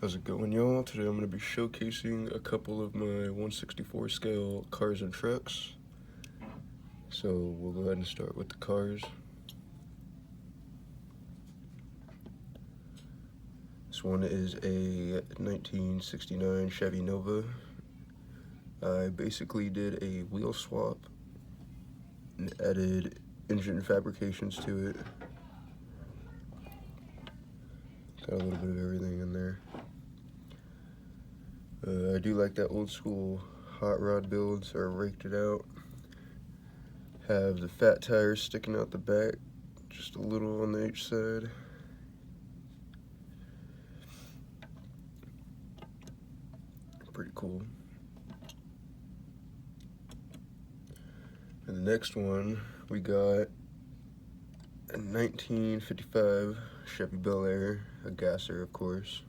How's it going, y'all? Today I'm going to be showcasing a couple of my 1/64 scale cars and trucks. So we'll go ahead and start with the cars. This one is a 1969 Chevy Nova. I basically did a wheel swap and added engine fabrications to it. Got a little bit of everything in there. I do like that old school hot rod build, so I raked it out. Have the fat tires sticking out the back, just a little on each side. Pretty cool. And the next one, we got a 1955 Chevy Bel Air, a gasser, of course.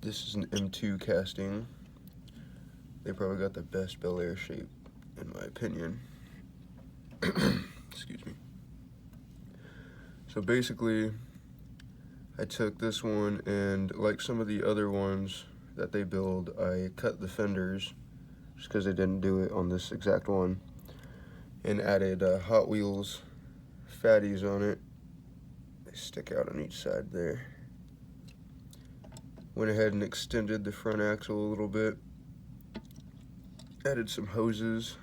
This is an M2 casting. They probably got the best Bel Air shape, in my opinion. Excuse me. So basically, I took this one and, like some of the other ones that they build, I cut the fenders just because they didn't do it on this exact one, and added Hot Wheels fatties on it. They stick out on each side there. Went ahead and extended the front axle a little bit. Added some hoses,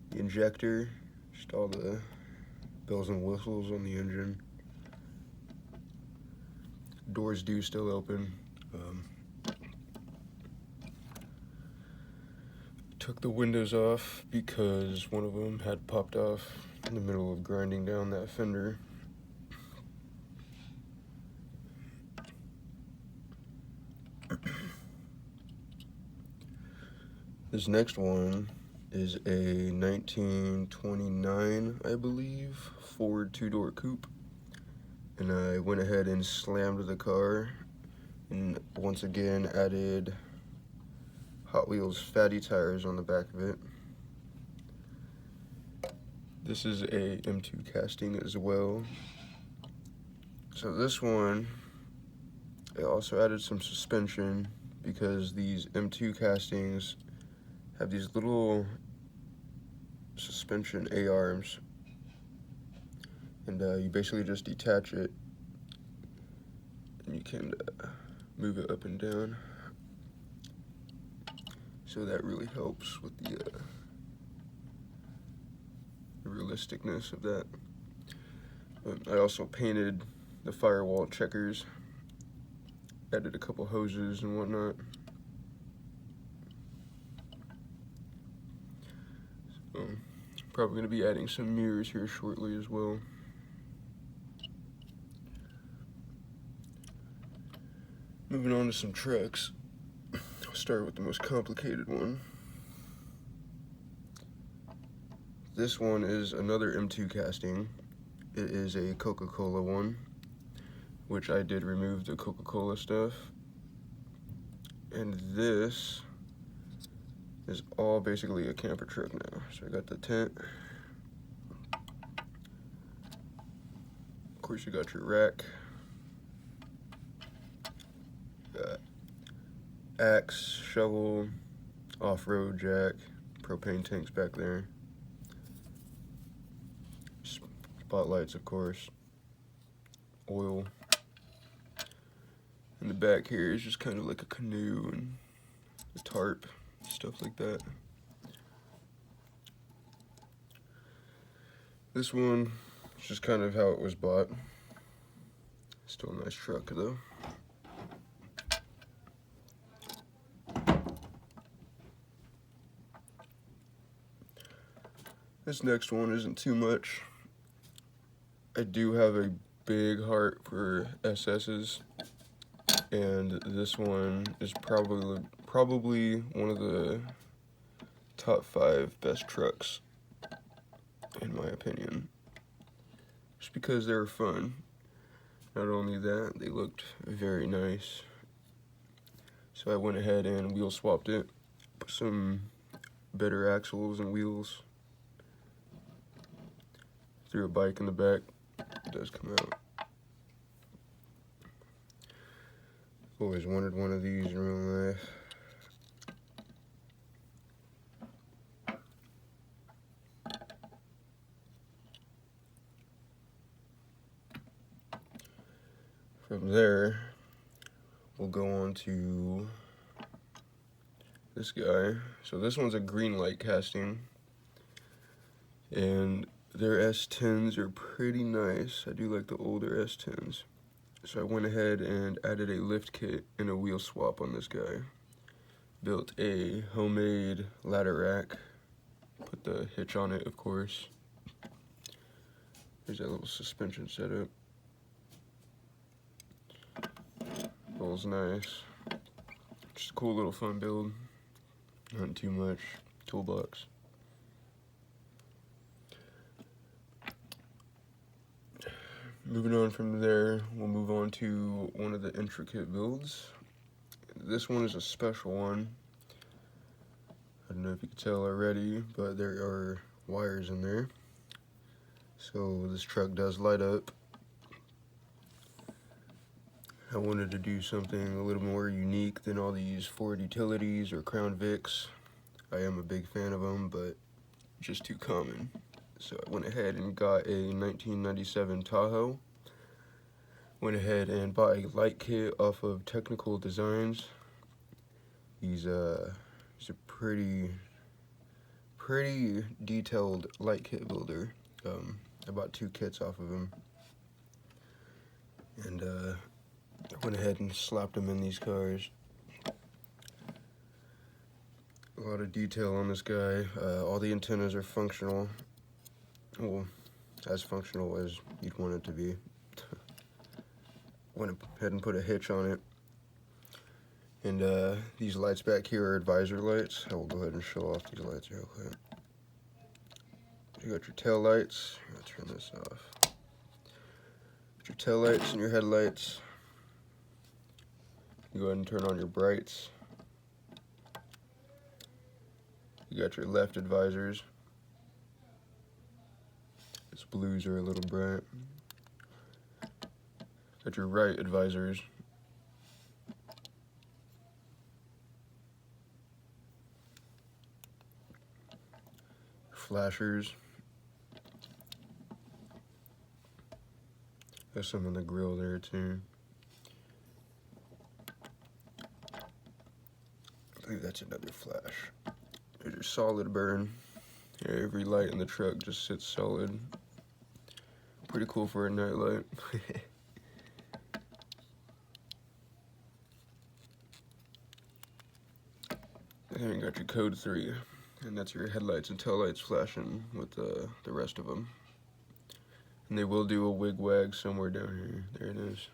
the injector, just all the bells and whistles on the engine. Doors do still open. Took the windows off because one of them had popped off in the middle of grinding down that fender. This next one is a 1929, I believe, Ford two-door coupe. And I went ahead and slammed the car and once again added Hot Wheels fatty tires on the back of it. This is a M2 casting as well. So this one, I also added some suspension because these M2 castings have these little suspension A-arms, and you basically just detach it and you can move it up and down. So that really helps with the realisticness of that. I also painted the firewall checkers, added a couple hoses and whatnot. So, probably going to be adding some mirrors here shortly as well. Moving on to some trucks. I'll start with the most complicated one. This one is another M2 casting. It is a Coca-Cola one, which I did remove the Coca-Cola stuff. And this is all basically a camper truck now. So I got the tent. Of course, you got your rack. Got axe, shovel, off-road jack, propane tanks back there. Spotlights, of course. Oil. In the back here is just kind of like a canoe and a tarp, stuff like that. This one is just kind of how it was bought. Still a nice truck though. This next one isn't too much. I do have a big heart for SS's, and this one is probably one of the top 5 best trucks, in my opinion. Just because they were fun. Not only that, they looked very nice. So I went ahead and wheel swapped it, put some better axles and wheels. Threw a bike in the back. It does come out. Always wanted one of these in real life. From there, we'll go on to this guy. So this one's a green light casting, and their S10s are pretty nice. I do like the older S10s. So I went ahead and added a lift kit and a wheel swap on this guy. Built a homemade ladder rack. Put the hitch on it, of course. There's that little suspension setup. Rolls nice. Just a cool little fun build. Not too much. Toolbox. Moving on from there, we'll move on to one of the intricate builds. This one is a special one. I don't know if you can tell already, but there are wires in there. So this truck does light up. I wanted to do something a little more unique than all these Ford Utilities or Crown Vics. I am a big fan of them, but just too common. So I went ahead and got a 1997 Tahoe. Went ahead and bought a light kit off of Technickl Designs. He's a pretty detailed light kit builder. I bought 2 kits off of him, and I went ahead and slapped them in these cars. A lot of detail on this guy. All the antennas are functional. Well, as functional as you'd want it to be. Went ahead and put a hitch on it. And these lights back here are advisor lights. I will go ahead and show off these lights real quick. You got your tail lights. I'm gonna turn this off. Got your tail lights and your headlights. You go ahead and turn on your brights. You got your left advisors. Its blues are a little bright. Got your right advisors. Flashers. There's some on the grill there too. I believe that's another flash. There's your solid burn. Yeah, every light in the truck just sits solid. Pretty cool for a night light. And you got your code 3, and that's your headlights and taillights flashing with the rest of them. And they will do a wig wag somewhere down here. There it is.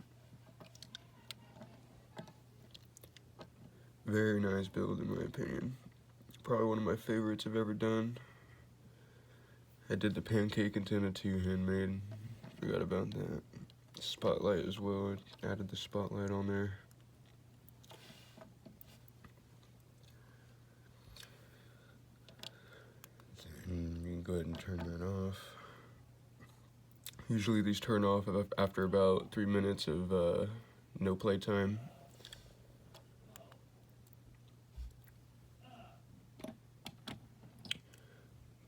Very nice build in my opinion. Probably one of my favorites I've ever done. I did the pancake antenna too, handmade. Forgot about that. Spotlight as well. I added the spotlight on there. And you can go ahead and turn that off. Usually these turn off after about 3 minutes of no play time.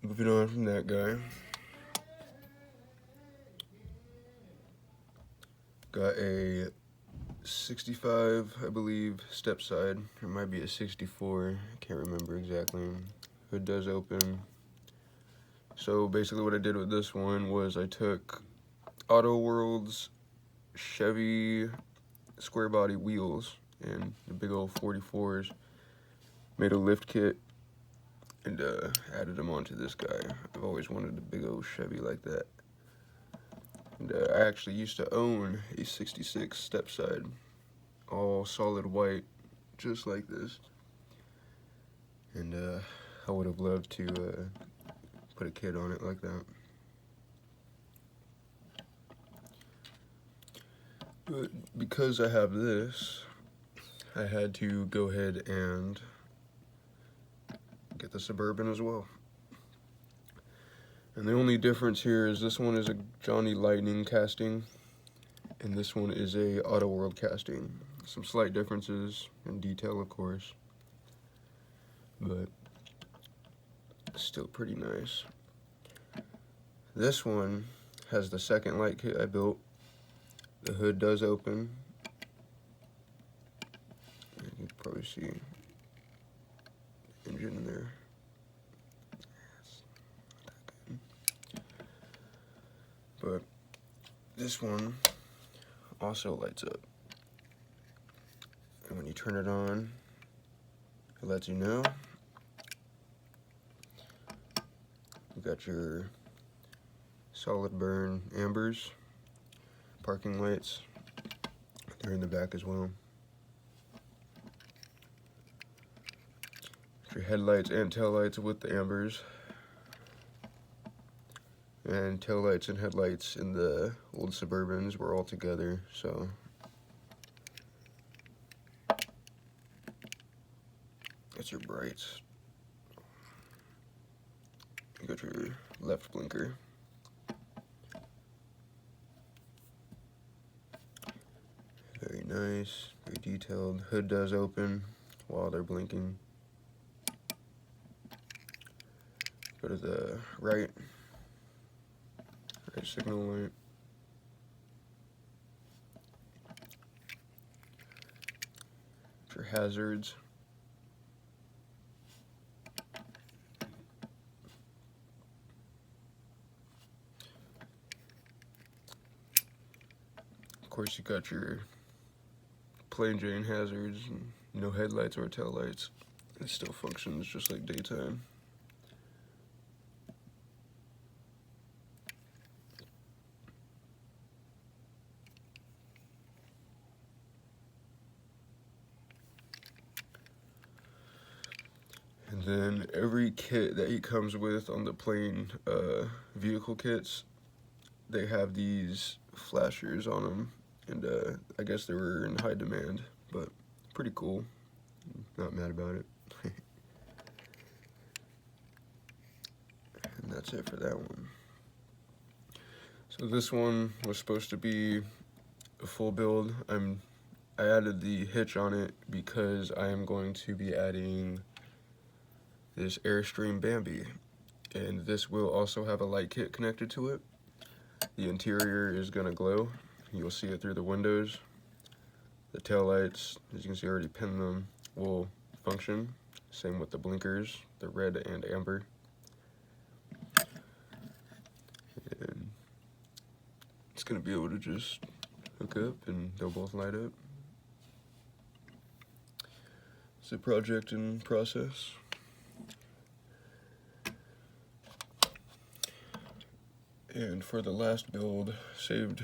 Moving on from that guy. Got a 65, I believe, step side. It might be a 64, I can't remember exactly. Hood does open. So basically what I did with this one was I took Auto World's Chevy square body wheels and the big old 44s, made a lift kit, and added them onto this guy. I've always wanted a big old Chevy like that. And I actually used to own a 66 step side, all solid white, just like this. And I would have loved to put a kit on it like that. But because I have this, I had to go ahead and get the Suburban as well. And the only difference here is this one is a Johnny Lightning casting, and this one is a Auto World casting. Some slight differences in detail, of course, but still pretty nice. This one has the second light kit I built. The hood does open. You can probably see the engine in there. But this one also lights up. And when you turn it on, it lets you know. You got your solid burn ambers, parking lights. They're in the back as well. Your headlights and taillights with the ambers. And taillights and headlights in the old Suburbans were all together, so that's your brights. You got your left blinker. Very nice, very detailed. Hood does open while they're blinking. Go to the right signal light. Your hazards. Of course, you got your plain Jane hazards, and no headlights or taillights. It still functions just like daytime. And then every kit that he comes with on the plain vehicle kits, they have these flashers on them, and I guess they were in high demand, but pretty cool. Not mad about it. And that's it for that one. So this one was supposed to be a full build. I added the hitch on it because I am going to be adding this Airstream Bambi, and this will also have a light kit connected to it. The interior is gonna glow. You'll see it through the windows. The tail lights, as you can see, I already pinned them, will function. Same with the blinkers, the red and amber. And it's gonna be able to just hook up and they'll both light up. It's a project in process. And for the last build, saved,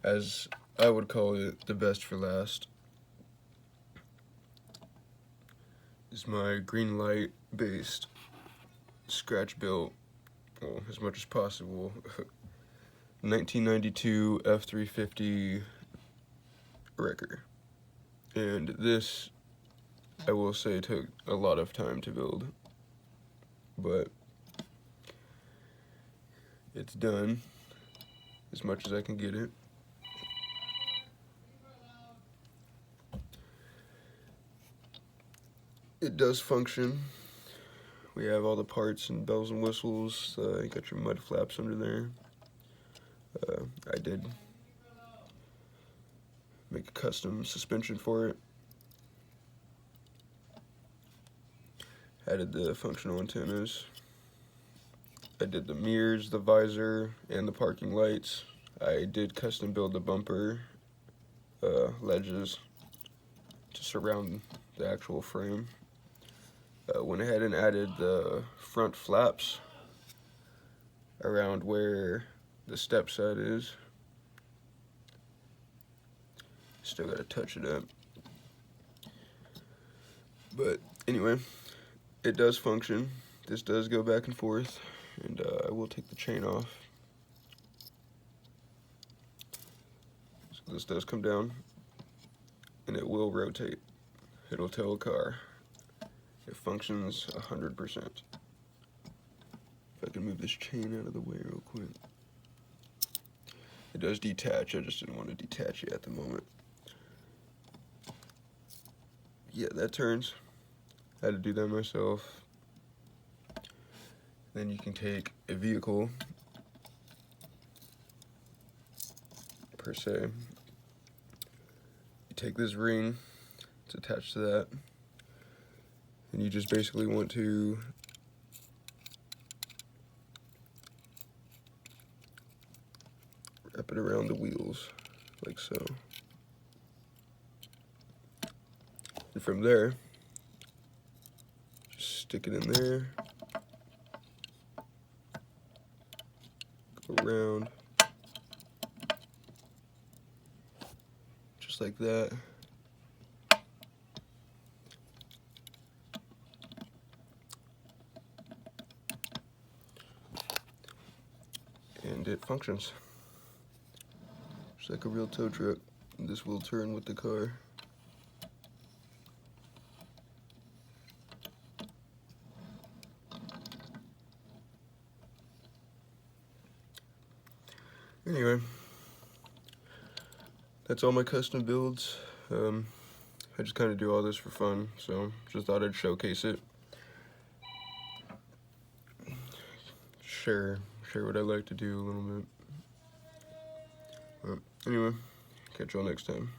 as I would call it, the best for last, is my green light based scratch built, well, as much as possible, 1992 F350 wrecker. And this, I will say, took a lot of time to build, but it's done as much as I can get it. It does function. We have all the parts and bells and whistles. You got your mud flaps under there. I did make a custom suspension for it. Added the functional antennas. I did the mirrors, the visor, and the parking lights. I did custom build the bumper ledges to surround the actual frame. Went ahead and added the front flaps around where the step side is. Still gotta touch it up. But anyway, it does function. This does go back and forth, and I will take the chain off. So this does come down, and it will rotate. It'll tow a car. It functions 100%. If I can move this chain out of the way real quick. It does detach, I just didn't want to detach it at the moment. yeah, that turns. I had to do that myself. Then you can take a vehicle, per se. You take this ring, it's attached to that, and you just basically want to wrap it around the wheels, like so. And from there, just stick it in there, go around, just like that. And it functions. Just like a real tow truck. This will turn with the car. Anyway, that's all my custom builds. I just kind of do all this for fun, so just thought I'd showcase it. Share what I like to do a little bit. Anyway, catch y'all next time.